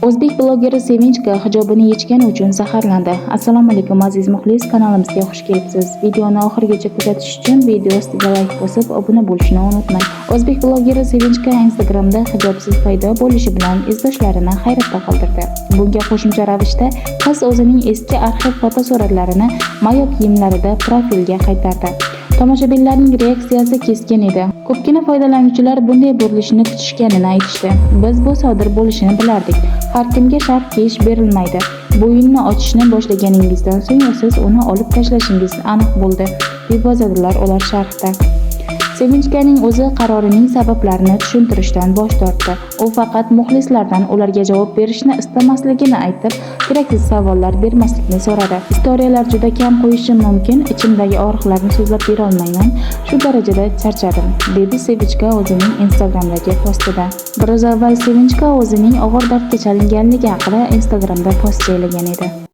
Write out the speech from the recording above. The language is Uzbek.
O'zbek blogeri Sevinchka hijobini yechgani uchun zaharlandi. Assalomu alaykum aziz muxlis, kanalimizga xush kelibsiz. Videoni oxirigacha kuzatish uchun video ostiga like bosib, obuna bo'lishni unutmang. O'zbek blogeri Sevinchka Instagramda hijobsiz paydo bo'lishi bilan izdoshlarini hayratda qoldirdi. Bunga qo'shimcha ravishda qiz o'zining eski arxiv fotosuratlarini mayo kiyimlarida profilga qaytardi. Tomoshabinlarning reaksiyasi keskin edi. Ko'pgina foydalanuvchilar bunday burilishni kutishganini aytishdi. Biz bu sodir bo'lishini bilardik. Har kimga sharf kiyish berilmaydi. Bo'yinni ochishni boshlaganingizdan so'ng siz uni olib tashlashingiz aniq bo'ldi, deb yozadilar ular sharhda. Sevinchkaning o'zi qarorining sabablarini tushuntirishdan bosh tortdi. U faqat muxlislardan ularga javob berishni istamasligini aytib, keraksiz savollar bermaslikni so'radi. Istoriyalar juda kam qo'yishim mumkin, ichimdagi og'riqlarni so'zlab bera olmayman. Shu darajada charchadim, dedi Sevinchka o'zining Instagramdagi postida. Biroz avval Sevinchka o'zining og'ir dardga chalinganligi haqida Instagramda post joylagan edi.